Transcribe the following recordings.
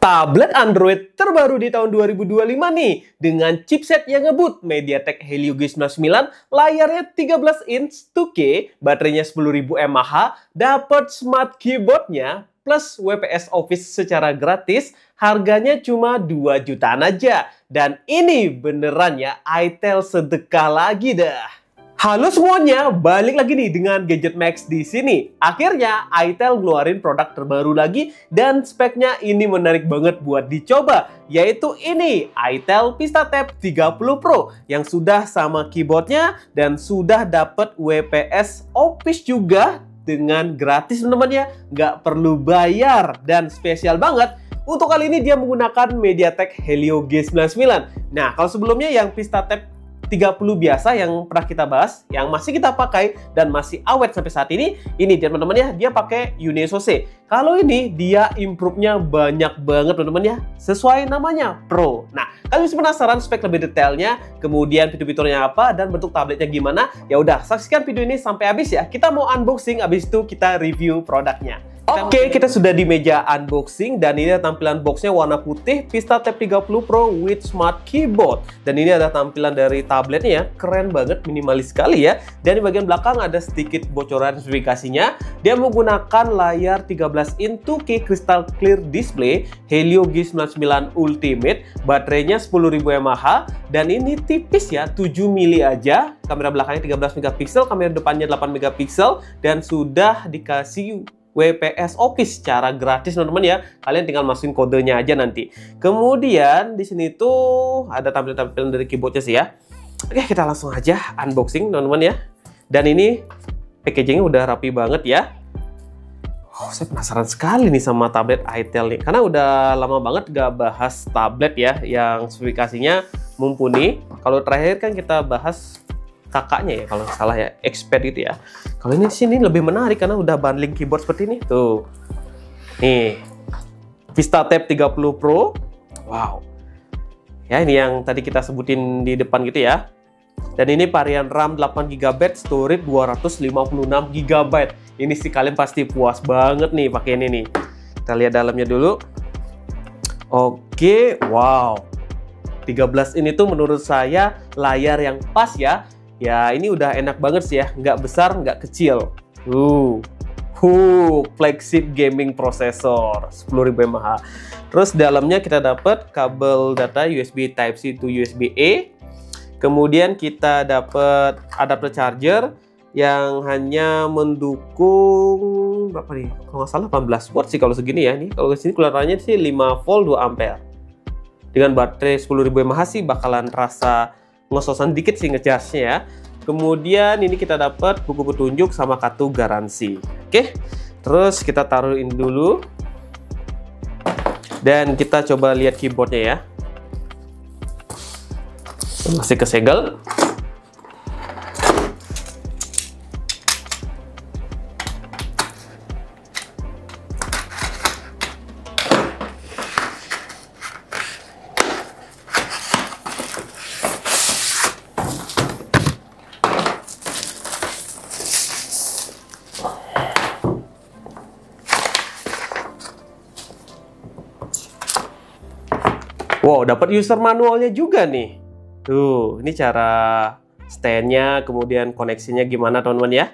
Tablet Android terbaru di tahun 2025 nih, dengan chipset yang ngebut MediaTek Helio G99, layarnya 13 inch 2K, baterainya 10.000 mAh, dapat smart keyboardnya, plus WPS Office secara gratis, harganya cuma 2 jutaan aja. Dan ini beneran ya, itel sedekah lagi dah. Halo semuanya, balik lagi nih dengan Gadget Max di sini. Akhirnya itel ngeluarin produk terbaru lagi dan speknya ini menarik banget buat dicoba, yaitu ini itel VistaTab 30 Pro yang sudah sama keyboardnya dan sudah dapat WPS Office juga dengan gratis teman-teman ya, nggak perlu bayar. Dan spesial banget, untuk kali ini dia menggunakan MediaTek Helio G99. Nah, kalau sebelumnya yang VistaTab 30 biasa yang pernah kita bahas, yang masih kita pakai dan masih awet sampai saat ini dia teman-teman ya, dia pakai UniSoC. Kalau ini dia improve-nya banyak banget teman-teman ya, sesuai namanya Pro. Nah, kalian bisa penasaran spek lebih detailnya, kemudian fitur-fiturnya apa dan bentuk tabletnya gimana? Ya udah, saksikan video ini sampai habis ya. Kita mau unboxing, habis itu kita review produknya. Oke, kita sudah di meja unboxing dan ini ada tampilan boxnya warna putih, VistaTab 30 Pro with smart keyboard. Dan ini ada tampilan dari tabletnya ya, keren banget, minimalis sekali ya. Dan di bagian belakang ada sedikit bocoran spesifikasinya. Dia menggunakan layar 13 inch 2K crystal clear display, Helio G99 Ultimate, baterainya 10.000 mAh, dan ini tipis ya, 7 mili aja. Kamera belakangnya 13 megapiksel, kamera depannya 8 megapiksel, dan sudah dikasih WPS Office secara gratis teman-teman ya. Kalian tinggal masukin kodenya aja nanti. Kemudian di sini tuh ada tampilan-tampilan dari keyboardnya sih ya. Oke, kita langsung aja unboxing teman-teman ya. Dan ini packagingnya udah rapi banget ya. Oh, saya penasaran sekali nih sama tablet itel nih, karena udah lama banget gak bahas tablet ya yang spesifikasinya mumpuni. Kalau terakhir kan kita bahas kakaknya ya, kalau nggak salah ya, Expert gitu ya. Kalau ini sini lebih menarik karena udah bundling keyboard seperti ini tuh. Nih, VistaTab 30 Pro. Wow. Ya, ini yang tadi kita sebutin di depan gitu ya. Dan ini varian RAM 8GB, storage 256GB. Ini sih kalian pasti puas banget nih pakai ini nih. Kita lihat dalamnya dulu. Oke, wow. 13 ini tuh menurut saya layar yang pas ya. Ya, ini udah enak banget sih ya, nggak besar, nggak kecil. Flagship gaming processor, 10.000 mAh. Terus dalamnya kita dapat kabel data USB Type-C to USB-A. Kemudian kita dapat adapter charger yang hanya mendukung berapa nih? Kalau nggak salah 18 watt sih kalau segini ya. Nih, kalau ke sini kelihatannya sih 5 volt 2 ampere. Dengan baterai 10.000 mAh sih bakalan rasa ngos-ngosan dikit sih ngecasnya ya. Kemudian ini kita dapat buku petunjuk sama kartu garansi. Oke, terus kita taruhin dulu. Dan kita coba lihat keyboardnya ya. Masih kesegel. Wow, dapat user manualnya juga nih. Tuh, ini cara stand-nya, kemudian koneksinya gimana teman-teman ya.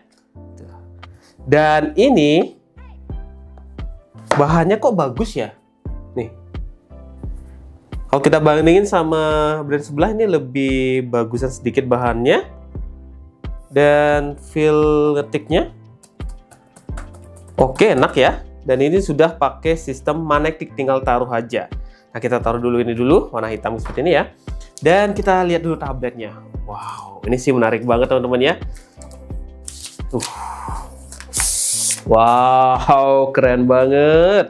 Dan ini bahannya kok bagus ya. Nih. Kalau kita bandingin sama brand sebelah, ini lebih bagusan sedikit bahannya. Dan feel ngetiknya oke, enak ya. Dan ini sudah pakai sistem magnetik, tinggal taruh aja. Nah, kita taruh dulu ini dulu, warna hitam seperti ini ya. Dan kita lihat dulu tabletnya. Wow, ini sih menarik banget teman-teman ya. Wow, keren banget.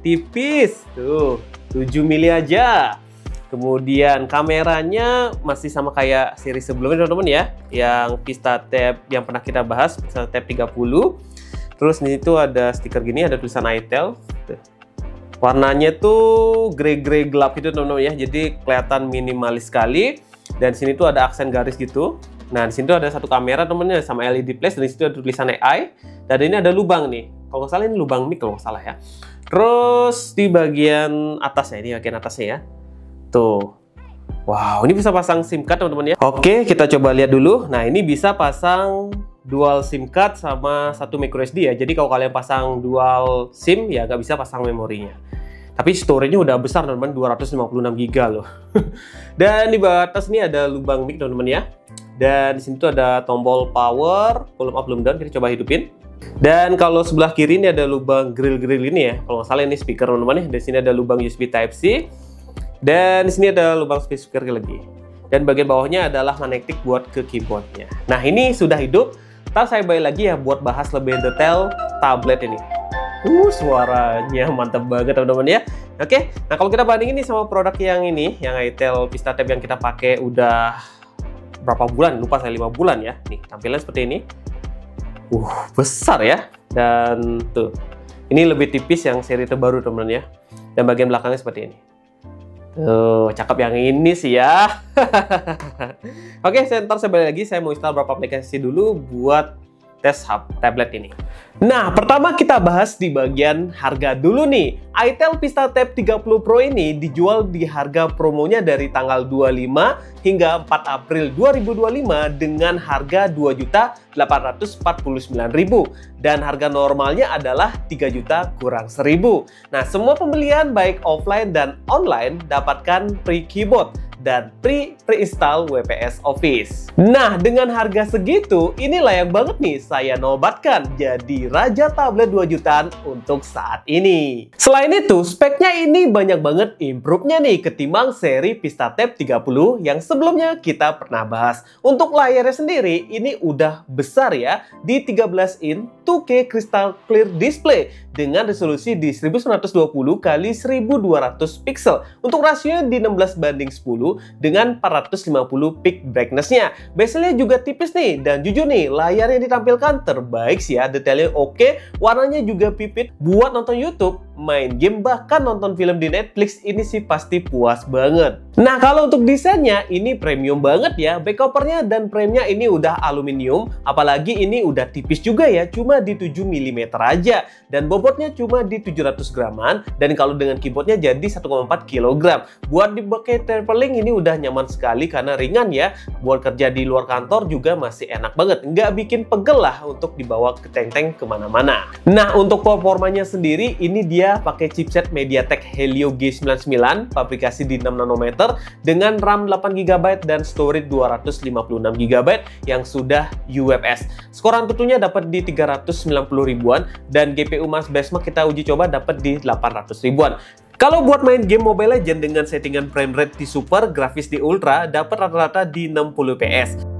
Tipis, tuh, 7 mili aja. Kemudian kameranya masih sama kayak seri sebelumnya teman-teman ya. Yang VistaTab yang pernah kita bahas, VistaTab 30. Terus ini tuh ada stiker gini, ada tulisan itel. Tuh. Warnanya tuh grey gelap gitu teman-teman ya, jadi kelihatan minimalis sekali. Dan sini tuh ada aksen garis gitu. Nah, di sini tuh ada satu kamera temennya sama LED flash, dan di situ ada tulisan AI. Dan ini ada lubang nih. Kalau nggak salah ini lubang mic kalau nggak salah ya. Terus di bagian atasnya, ini bagian atasnya ya. Tuh. Wow, ini bisa pasang SIM card teman-teman ya. Oke, kita coba lihat dulu. Nah, ini bisa pasang dual SIM card sama satu microSD ya. Jadi kalau kalian pasang dual SIM ya nggak bisa pasang memorinya. Tapi storage-nya udah besar teman-teman, 256 GB loh. Dan di bawah atas ini ada lubang mic teman-teman ya. Dan di sini tuh ada tombol power, volume up, volume down. Kita coba hidupin. Dan kalau sebelah kiri ini ada lubang grill-grill ini ya. Kalau nggak salah ini speaker teman-teman ya. Di sini ada lubang USB Type-C. Dan di sini ada lubang speaker lagi. Dan bagian bawahnya adalah magnetic buat ke keyboardnya. Nah, ini sudah hidup. Ntar saya balik lagi ya buat bahas lebih detail tablet ini. Suaranya mantap banget teman-teman ya. Oke, nah kalau kita bandingin nih sama produk yang ini, yang itel Vistatab yang kita pakai udah berapa bulan? Lupa saya, 5 bulan ya. Nih, tampilannya seperti ini. Besar ya. Dan tuh, ini lebih tipis yang seri terbaru teman-teman ya. Dan bagian belakangnya seperti ini. Cakep yang ini sih ya. Oke, ntar saya balik lagi. Saya mau install beberapa aplikasi dulu buat tes tablet ini. Nah, pertama kita bahas di bagian harga dulu nih. itel Vistatab 30 Pro ini dijual di harga promonya dari tanggal 25 hingga 4 April 2025 dengan harga 2.849.000 dan harga normalnya adalah 3 juta kurang 1.000. Nah, semua pembelian baik offline dan online dapatkan free keyboard dan pre-install WPS Office. Nah, dengan harga segitu, ini layak banget nih saya nobatkan jadi raja tablet 2 jutaan untuk saat ini. Selain itu, speknya ini banyak banget improve-nya nih ketimbang seri Vistatab 30 yang sebelumnya kita pernah bahas. Untuk layarnya sendiri, ini udah besar ya, di 13 in 2K Crystal Clear Display dengan resolusi di 1920 x 1200 pixel. Untuk rasionya di 16:10 dengan 450 peak brightness-nya. Bezelnya juga tipis nih, dan jujur nih, layar yang ditampilkan terbaik sih ya, detailnya oke, warnanya juga pipit. Buat nonton YouTube, main game, bahkan nonton film di Netflix, ini sih pasti puas banget. Nah, kalau untuk desainnya, ini premium banget ya. Back covernya dan frame-nya ini udah aluminium, apalagi ini udah tipis juga ya, cuma di 7 mm aja. Dan bobotnya cuma di 700 graman, dan kalau dengan keyboardnya jadi 1,4 kg. Buat dipakai traveling ini udah nyaman sekali karena ringan ya. Buat kerja di luar kantor juga masih enak banget, nggak bikin pegel lah untuk dibawa ke teng-teng kemana-mana. Nah, untuk performanya sendiri, ini dia pakai chipset MediaTek Helio G99, pabrikasi di 6 nanometer, dengan RAM 8 GB dan storage 256 GB yang sudah UFS. Skor Antutunya dapat di 390 ribuan, dan GPU Mas Benchmark kita uji coba dapat di 800 ribuan. Kalau buat main game Mobile Legends dengan settingan frame rate di super, grafis di ultra, dapat rata-rata di 60 PS.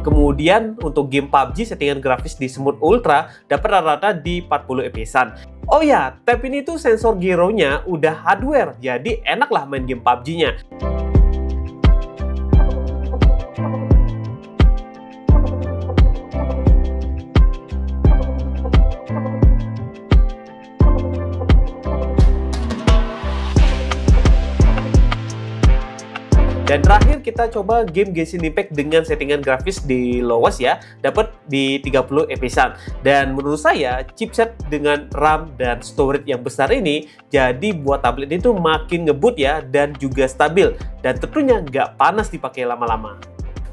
Kemudian untuk game PUBG settingan grafis di Smooth Ultra dapat rata-rata di 40 fps-an. Oh ya, tab ini tuh sensor gyronya udah hardware, jadi enak lah main game PUBG-nya. Dan terakhir kita coba game Genshin Impact dengan settingan grafis di lowest ya, dapat di 30 fps-an. Dan menurut saya chipset dengan RAM dan storage yang besar ini jadi buat tablet itu makin ngebut ya, dan juga stabil, dan tentunya nggak panas dipakai lama-lama.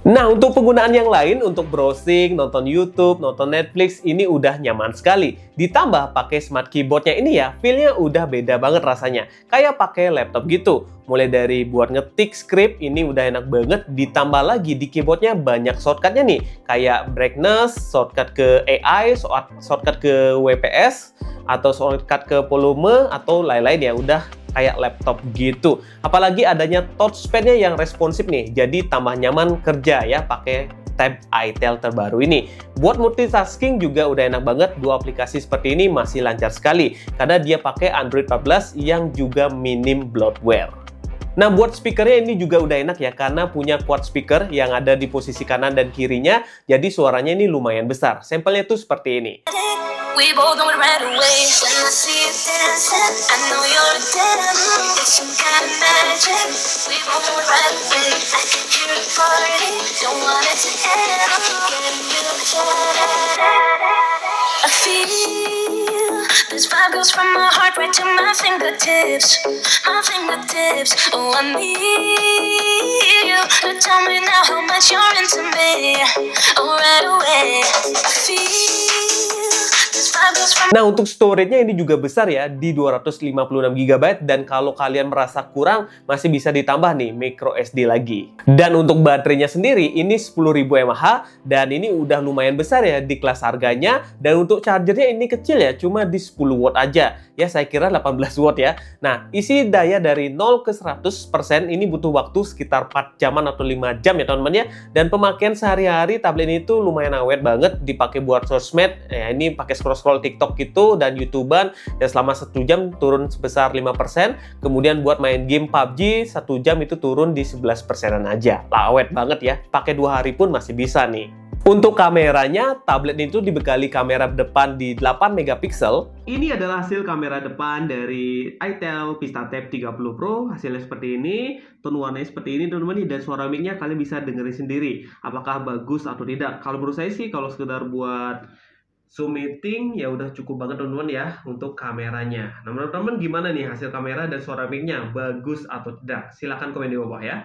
Nah, untuk penggunaan yang lain, untuk browsing, nonton YouTube, nonton Netflix, ini udah nyaman sekali. Ditambah pakai smart keyboardnya ini ya, feel-nya udah beda banget rasanya. Kayak pakai laptop gitu. Mulai dari buat ngetik script, ini udah enak banget. Ditambah lagi di keyboardnya banyak shortcutnya nih. Kayak brightness, shortcut ke AI, shortcut ke WPS, atau shortcut ke volume, atau lain-lain ya. Udah kayak laptop gitu. Apalagi adanya touchpad-nya yang responsif nih, jadi tambah nyaman kerja ya pakai tab itel terbaru ini. Buat multitasking juga udah enak banget. Dua aplikasi seperti ini masih lancar sekali karena dia pakai Android 14 yang juga minim bloatware. Nah, buat speakernya ini juga udah enak ya, karena punya quad speaker yang ada di posisi kanan dan kirinya, jadi suaranya ini lumayan besar. Sampelnya tuh seperti ini. We both know it right away. When I see you dancing, I know you're a dancer. It's some kind of magic. We both know it right away. I can hear it party. Don't want it to end. Getting real excited. I feel this vibe goes from my heart right to my fingertips. My fingertips. Oh, I need you to tell me now how much you're into me. Oh, right away. I feel. Nah, untuk storage-nya ini juga besar ya, di 256 GB, dan kalau kalian merasa kurang, masih bisa ditambah nih micro SD lagi. Dan untuk baterainya sendiri, ini 10.000 mAh, dan ini udah lumayan besar ya di kelas harganya, dan untuk chargernya ini kecil ya, cuma di 10 watt aja. Ya, saya kira 18 watt ya. Nah, isi daya dari 0 ke 100% ini butuh waktu sekitar 4 jaman atau 5 jam ya teman-teman ya. Dan pemakaian sehari-hari tablet ini tuh lumayan awet banget, dipakai buat sosmed. Ya, ini pakai scroll-scroll TikTok gitu dan YouTuber, dan selama 1 jam turun sebesar 5%. Kemudian buat main game PUBG 1 jam itu turun di 11%-an aja. Lah, awet banget ya. Pakai 2 hari pun masih bisa nih. Untuk kameranya, tablet itu dibekali kamera depan di 8 megapiksel. Ini adalah hasil kamera depan dari itel Pistatab 30 Pro. Hasilnya seperti ini, tone warnanya seperti ini teman-teman, dan suara mic-nya kalian bisa dengerin sendiri apakah bagus atau tidak. Kalau menurut saya sih, kalau sekedar buat Zoom meeting ya udah cukup banget teman-teman ya untuk kameranya. Nah, menurut teman-teman gimana nih hasil kamera dan suara mic-nya, bagus atau tidak? Silahkan komen di bawah ya.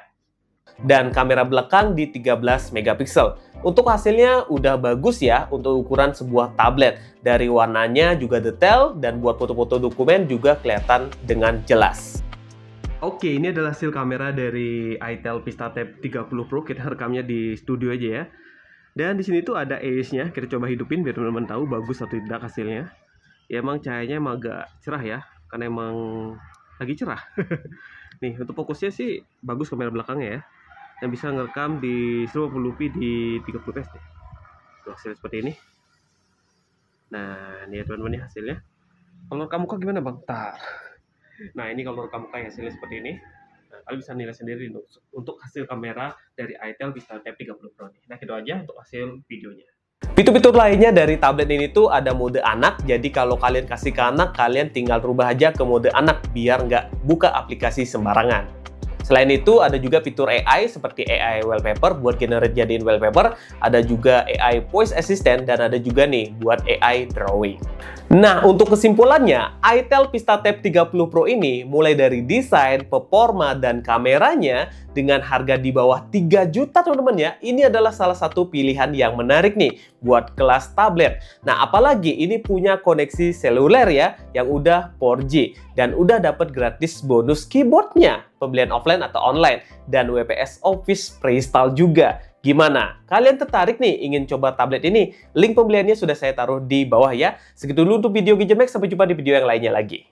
Dan kamera belakang di 13 megapiksel. Untuk hasilnya udah bagus ya untuk ukuran sebuah tablet. Dari warnanya juga detail, dan buat foto-foto dokumen juga kelihatan dengan jelas. Oke, ini adalah hasil kamera dari itel Pistatab 30 Pro. Kita rekamnya di studio aja ya. Dan di sini tuh ada EIS-nya. Kita coba hidupin biar teman-teman tahu bagus atau tidak hasilnya. Ya, emang cahayanya emang agak cerah ya, karena emang lagi cerah. Nih, untuk fokusnya sih bagus kamera belakangnya ya. Dan bisa ngerekam di 1080p di 30 fps nih. Tuh, hasilnya seperti ini. Nah, ini ya teman-teman ya hasilnya. Kalau rekam muka gimana bang? Nah, ini kalau rekam muka hasilnya seperti ini. Nah, kalian bisa nilai sendiri untuk hasil kamera dari itel Pistatab 30 Pro nih. Nah, gitu aja untuk hasil videonya. Fitur-fitur lainnya dari tablet ini tuh ada mode anak. Jadi kalau kalian kasih ke anak, kalian tinggal rubah aja ke mode anak biar nggak buka aplikasi sembarangan. Selain itu, ada juga fitur AI seperti AI Wallpaper buat generate jadiin wallpaper, ada juga AI Voice Assistant, dan ada juga nih buat AI Drawing. Nah, untuk kesimpulannya, itel Pistatab 30 Pro ini mulai dari desain, performa, dan kameranya dengan harga di bawah 3 juta teman-teman ya, ini adalah salah satu pilihan yang menarik nih buat kelas tablet. Nah, apalagi ini punya koneksi seluler ya, yang udah 4G, dan udah dapat gratis bonus keyboardnya, pembelian offline atau online, dan WPS Office pre-install juga. Gimana? Kalian tertarik nih ingin coba tablet ini? Link pembeliannya sudah saya taruh di bawah ya. Segitu dulu untuk video Gadget Max, sampai jumpa di video yang lainnya lagi.